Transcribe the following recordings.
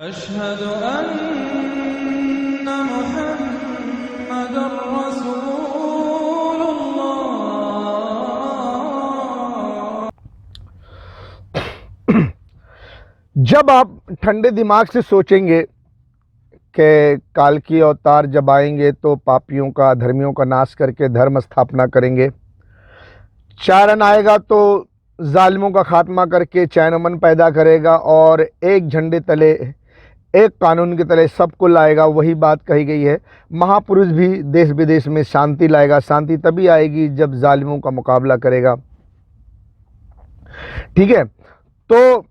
अशहदु अन्ना मुहम्मदुर रसूलुल्लाह। जब आप ठंडे दिमाग से सोचेंगे कि काल की अवतार जब आएंगे तो पापियों का, धर्मियों का नाश करके धर्म स्थापना करेंगे, चारण आएगा तो जालिमों का खात्मा करके चैन अमन पैदा करेगा और एक झंडे तले, एक कानून के तले सबको लाएगा, वही बात कही गई है। महापुरुष भी देश विदेश में शांति लाएगा। शांति तभी आएगी जब जालिमों का मुकाबला करेगा। ठीक है, तो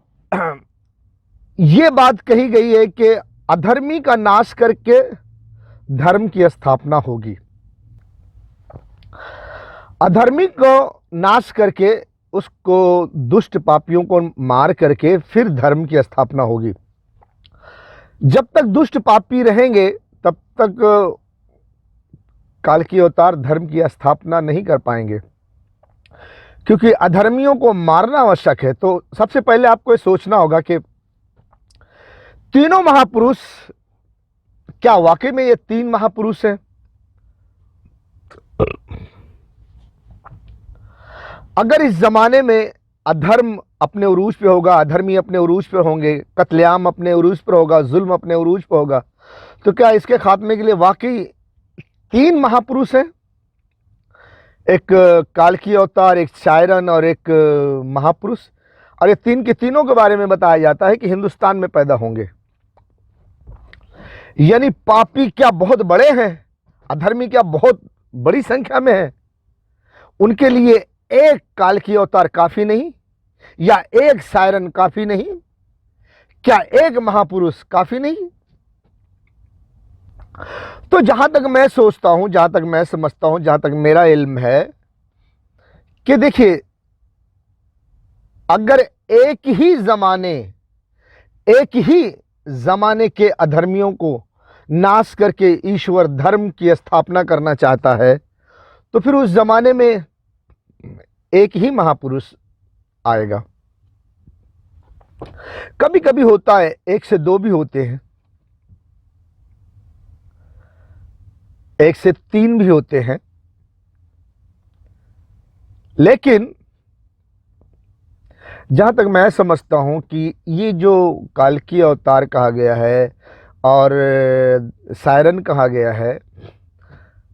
ये बात कही गई है कि अधर्मी का नाश करके धर्म की स्थापना होगी। अधर्मी को नाश करके, उसको दुष्ट पापियों को मार करके फिर धर्म की स्थापना होगी। जब तक दुष्ट पापी रहेंगे तब तक काल की अवतार धर्म की स्थापना नहीं कर पाएंगे, क्योंकि अधर्मियों को मारना आवश्यक है। तो सबसे पहले आपको ये सोचना होगा कि तीनों महापुरुष, क्या वाकई में ये तीन महापुरुष हैं? अगर इस जमाने में अधर्म अपने उरूज पे होगा, अधर्मी अपने उरूज पे होंगे, कत्लेआम अपने उरूज पर होगा, जुल्म अपने उरूज पे होगा, तो क्या इसके खात्मे के लिए वाकई तीन महापुरुष हैं? एक काल की अवतार, एक शायरन और एक महापुरुष। और ये तीन के तीनों के बारे में बताया जाता है कि हिंदुस्तान में पैदा होंगे। यानी पापी क्या बहुत बड़े हैं, अधर्मी क्या बहुत बड़ी संख्या में है। उनके लिए एक काल की अवतार काफी नहीं, या एक शायरन काफी नहीं, क्या एक महापुरुष काफी नहीं? तो जहां तक मैं सोचता हूं, जहां तक मैं समझता हूं, जहां तक मेरा इल्म है कि देखिए, अगर एक ही जमाने के अधर्मियों को नाश करके ईश्वर धर्म की स्थापना करना चाहता है, तो फिर उस जमाने में एक ही महापुरुष आएगा। कभी कभी होता है एक से दो भी होते हैं, एक से तीन भी होते हैं, लेकिन जहां तक मैं समझता हूं कि ये जो काल की अवतार कहा गया है और शायरन कहा गया है,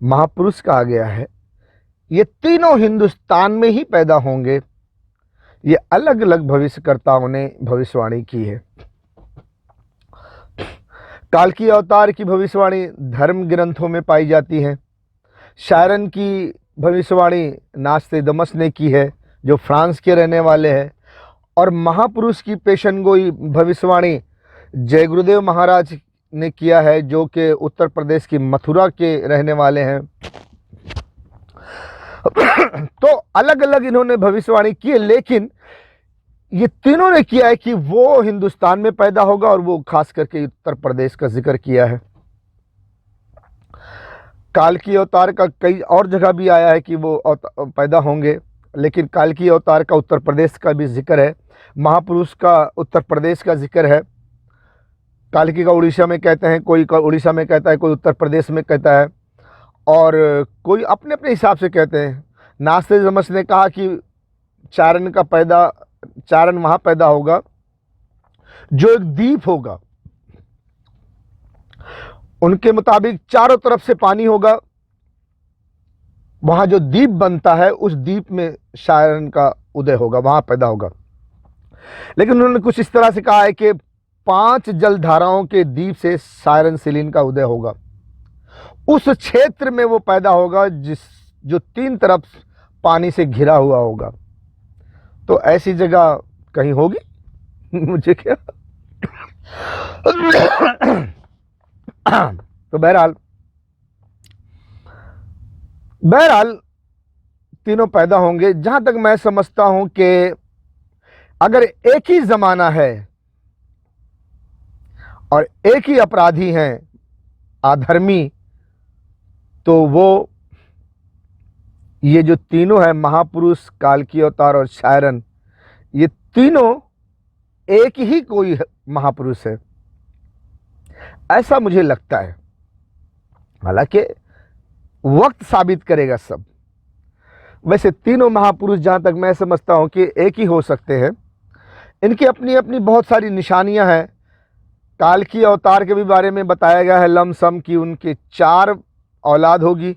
महापुरुष कहा गया है, ये तीनों हिंदुस्तान में ही पैदा होंगे। ये अलग अलग भविष्यकर्ताओं ने भविष्यवाणी की है। काल की अवतार की भविष्यवाणी धर्म ग्रंथों में पाई जाती है। शायरन की भविष्यवाणी नास्त्रेदमस ने की है, जो फ्रांस के रहने वाले हैं। और महापुरुष की पेशनगोई भविष्यवाणी जय गुरुदेव महाराज ने किया है, जो कि उत्तर प्रदेश की मथुरा के रहने वाले हैं। तो अलग अलग इन्होंने भविष्यवाणी की है, लेकिन ये तीनों ने किया है कि वो हिंदुस्तान में पैदा होगा, और वो खास करके उत्तर प्रदेश का जिक्र किया है। काल की अवतार का कई और जगह भी आया है कि वो पैदा होंगे, लेकिन काल की अवतार का उत्तर प्रदेश का भी जिक्र है, महापुरुष का उत्तर प्रदेश का जिक्र है। काल की का उड़ीसा में कहते हैं, कोई उड़ीसा में कहता है, कोई उत्तर प्रदेश में कहता है, और कोई अपने अपने हिसाब से कहते हैं। नास्त्रेदमस ने कहा कि चारण वहां पैदा होगा जो एक द्वीप होगा। उनके मुताबिक चारों तरफ से पानी होगा, वहां जो द्वीप बनता है उस द्वीप में शायरन का उदय होगा, वहां पैदा होगा। लेकिन उन्होंने कुछ इस तरह से कहा है कि 5 जलधाराओं के द्वीप से शायरन सिलीन का उदय होगा। उस क्षेत्र में वो पैदा होगा जो 3 तरफ पानी से घिरा हुआ होगा। तो ऐसी जगह कहीं होगी मुझे क्या तो बहरहाल तीनों पैदा होंगे। जहां तक मैं समझता हूं कि अगर एक ही जमाना है और एक ही अपराधी हैं, अधर्मी, तो वो ये जो तीनों है, महापुरुष, काल की अवतार और शायरन, ये तीनों एक ही कोई महापुरुष है। ऐसा मुझे लगता है। हालांकि वक्त साबित करेगा सब। वैसे तीनों महापुरुष जहाँ तक मैं समझता हूँ कि एक ही हो सकते हैं। इनकी अपनी अपनी बहुत सारी निशानियाँ हैं। काल की अवतार के भी बारे में बताया गया है लमसम कि उनके 4 औलाद होगी।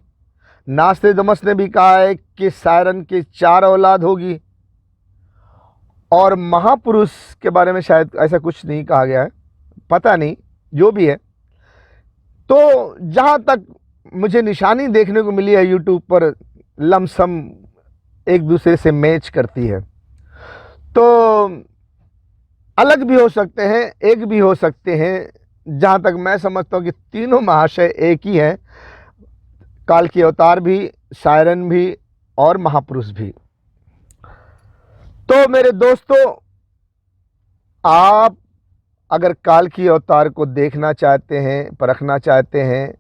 नास्टेदमस ने भी कहा है कि सायरन के 4 औलाद होगी। और महापुरुष के बारे में शायद ऐसा कुछ नहीं कहा गया है, पता नहीं, जो भी है। तो जहाँ तक मुझे निशानी देखने को मिली है यूट्यूब पर, लमसम एक दूसरे से मैच करती है। तो अलग भी हो सकते हैं, एक भी हो सकते हैं। जहाँ तक मैं समझता हूँ कि तीनों महाशय एक ही हैं, काल की अवतार भी, सायरन भी और महापुरुष भी। तो मेरे दोस्तों, आप अगर काल की अवतार को देखना चाहते हैं, परखना चाहते हैं,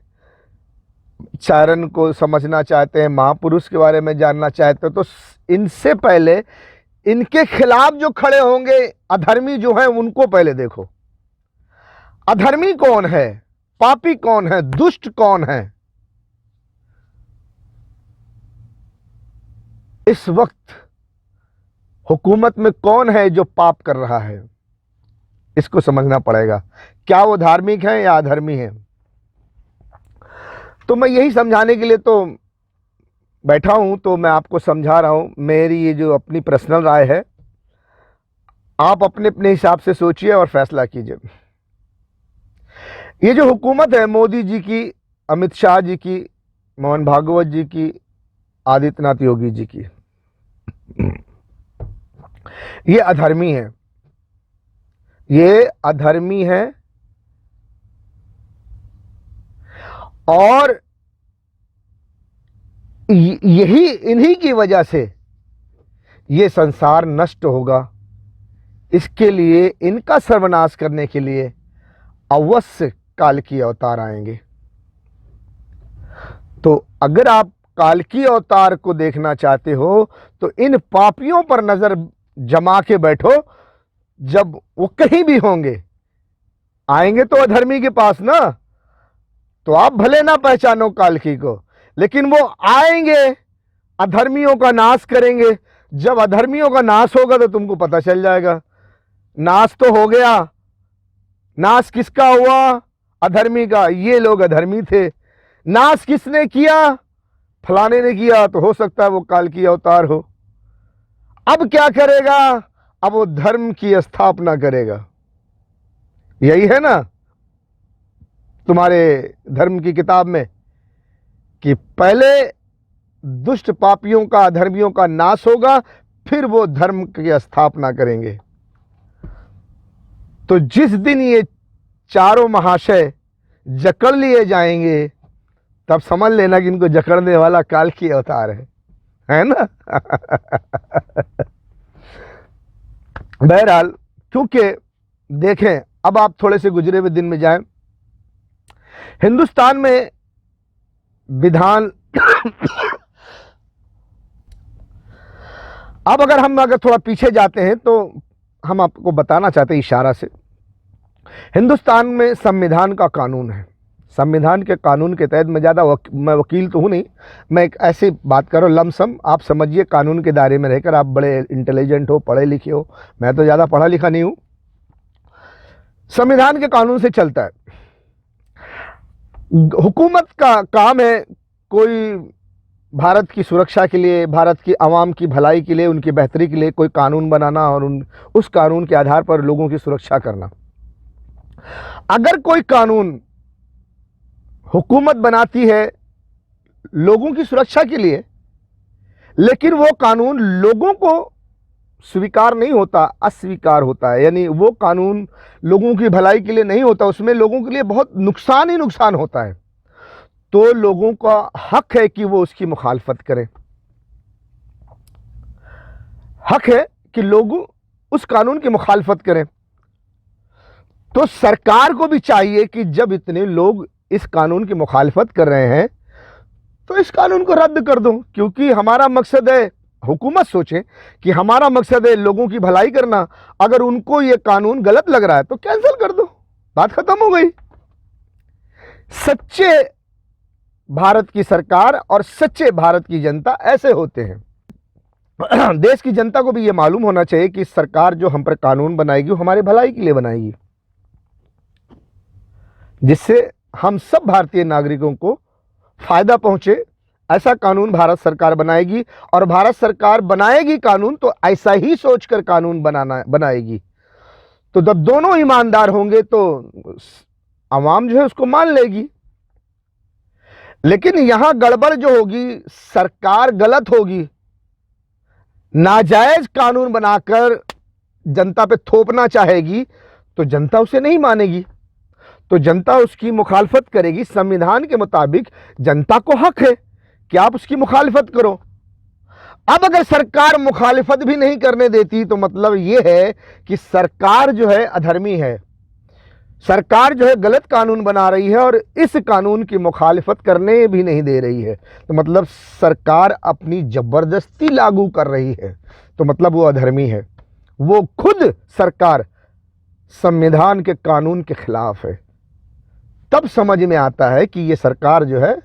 सायरन को समझना चाहते हैं, महापुरुष के बारे में जानना चाहते हो, तो इनसे पहले इनके खिलाफ जो खड़े होंगे अधर्मी जो हैं उनको पहले देखो। अधर्मी कौन है, पापी कौन है, दुष्ट कौन है। इस वक्त हुकूमत में कौन है जो पाप कर रहा है, इसको समझना पड़ेगा। क्या वो धार्मिक है या अधर्मी है। तो मैं यही समझाने के लिए तो बैठा हूं, तो मैं आपको समझा रहा हूं। मेरी ये जो अपनी पर्सनल राय है, आप अपने अपने हिसाब से सोचिए और फैसला कीजिए। ये जो हुकूमत है मोदी जी की, अमित शाह जी की, मोहन भागवत जी की, आदित्यनाथ योगी जी की, ये अधर्मी है। ये अधर्मी है और यही इन्हीं की वजह से ये संसार नष्ट होगा। इसके लिए, इनका सर्वनाश करने के लिए अवश्य काल की अवतार आएंगे। तो अगर आप काल की अवतार को देखना चाहते हो तो इन पापियों पर नजर जमा के बैठो। जब वो कहीं भी होंगे, आएंगे तो अधर्मी के पास ना, तो आप भले ना पहचानो काल की को, लेकिन वो आएंगे, अधर्मियों का नाश करेंगे। जब अधर्मियों का नाश होगा तो तुमको पता चल जाएगा। नाश तो हो गया, नाश किसका हुआ, अधर्मी का। ये लोग अधर्मी थे। नाश किसने किया, फलाने ने किया, तो हो सकता है वो काल की अवतार हो। अब क्या करेगा, अब वो धर्म की स्थापना करेगा। यही है ना तुम्हारे धर्म की किताब में कि पहले दुष्ट पापियों का, अधर्मियों का नाश होगा, फिर वो धर्म की स्थापना करेंगे। तो जिस दिन ये चारों महाशय जकड़ लिए जाएंगे, तब समझ लेना कि इनको जकड़ने वाला काल की अवतार है ना। बहरहाल, क्योंकि देखें, अब आप थोड़े से गुजरे हुए दिन में जाएं। हिंदुस्तान में विधान अब अगर थोड़ा पीछे जाते हैं तो हम आपको बताना चाहते हैं इशारा से, हिंदुस्तान में संविधान का कानून है। संविधान के कानून के तहत, मैं ज़्यादा मैं वकील तो हूँ नहीं, मैं एक ऐसी बात कर रहा हूँ, लमसम आप समझिए। कानून के दायरे में रहकर आप बड़े इंटेलिजेंट हो, पढ़े लिखे हो, मैं तो ज़्यादा पढ़ा लिखा नहीं हूँ। संविधान के कानून से चलता है। हुकूमत का काम है कोई भारत की सुरक्षा के लिए, भारत की आवाम की भलाई के लिए, उनकी बेहतरी के लिए कोई कानून बनाना और उस कानून के आधार पर लोगों की सुरक्षा करना। अगर कोई कानून हुकूमत बनाती है लोगों की सुरक्षा के लिए, लेकिन वो कानून लोगों को स्वीकार नहीं होता, अस्वीकार होता है, यानी वो कानून लोगों की भलाई के लिए नहीं होता, उसमें लोगों के लिए बहुत नुकसान ही नुकसान होता है, तो लोगों का हक है कि वो उसकी मुखालफत करें। हक है कि लोग उस कानून की मुखालफत करें। तो सरकार को भी चाहिए कि जब इतने लोग इस कानून की मुखालफत कर रहे हैं तो इस कानून को रद्द कर दो, क्योंकि हमारा मकसद है, हुकूमत सोचे कि हमारा मकसद है लोगों की भलाई करना। अगर उनको ये कानून गलत लग रहा है तो कैंसिल कर दो, बात खत्म हो गई। सच्चे भारत की सरकार और सच्चे भारत की जनता ऐसे होते हैं। देश की जनता को भी यह मालूम होना चाहिए कि सरकार जो हम पर कानून बनाएगी वो हमारे भलाई के लिए बनाएगी, जिससे हम सब भारतीय नागरिकों को फायदा पहुंचे। ऐसा कानून भारत सरकार बनाएगी, और भारत सरकार बनाएगी कानून तो ऐसा ही सोचकर कानून बनाएगी। तो जब दोनों ईमानदार होंगे तो आवाम जो है उसको मान लेगी। लेकिन यहां गड़बड़ जो होगी, सरकार गलत होगी, नाजायज कानून बनाकर जनता पे थोपना चाहेगी तो जनता उसे नहीं मानेगी, तो जनता उसकी मुखालफत करेगी। संविधान के मुताबिक जनता को हक है कि आप उसकी मुखालिफत करो। अब अगर सरकार मुखालिफत भी नहीं करने देती तो मतलब यह है कि सरकार जो है अधर्मी है, सरकार जो है गलत कानून बना रही है और इस कानून की मुखालिफत करने भी नहीं दे रही है, तो मतलब सरकार अपनी जबरदस्ती लागू कर रही है, तो मतलब वो अधर्मी है। वो खुद सरकार संविधान के कानून के खिलाफ है। तब समझ में आता है कि ये सरकार जो है,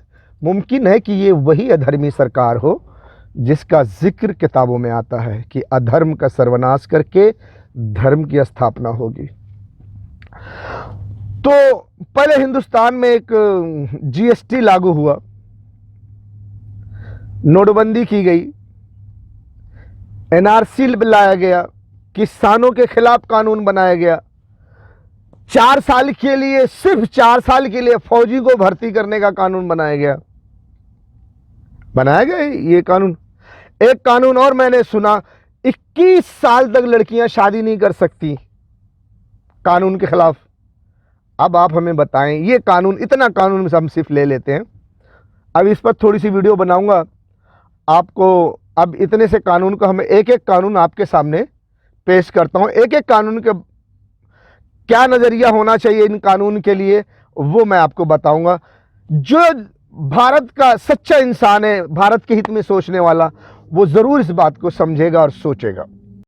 मुमकिन है कि ये वही अधर्मी सरकार हो जिसका जिक्र किताबों में आता है कि अधर्म का सर्वनाश करके धर्म की स्थापना होगी। तो पहले हिंदुस्तान में एक जीएसटी लागू हुआ, नोटबंदी की गई, एनआरसी लाया गया, किसानों के खिलाफ कानून बनाया गया, 4 साल के लिए, सिर्फ 4 साल के लिए फौजी को भर्ती करने का कानून बनाया गया ये कानून। एक कानून और मैंने सुना, 21 साल तक लड़कियां शादी नहीं कर सकती, कानून के खिलाफ। अब आप हमें बताएं, ये कानून, इतना कानून हम सिर्फ ले लेते हैं। अब इस पर थोड़ी सी वीडियो बनाऊंगा आपको। अब इतने से कानून को हम एक एक कानून आपके सामने पेश करता हूं, एक एक कानून के क्या नजरिया होना चाहिए इन कानून के लिए वो मैं आपको बताऊंगा। जो भारत का सच्चा इंसान है, भारत के हित में सोचने वाला, वो जरूर इस बात को समझेगा और सोचेगा।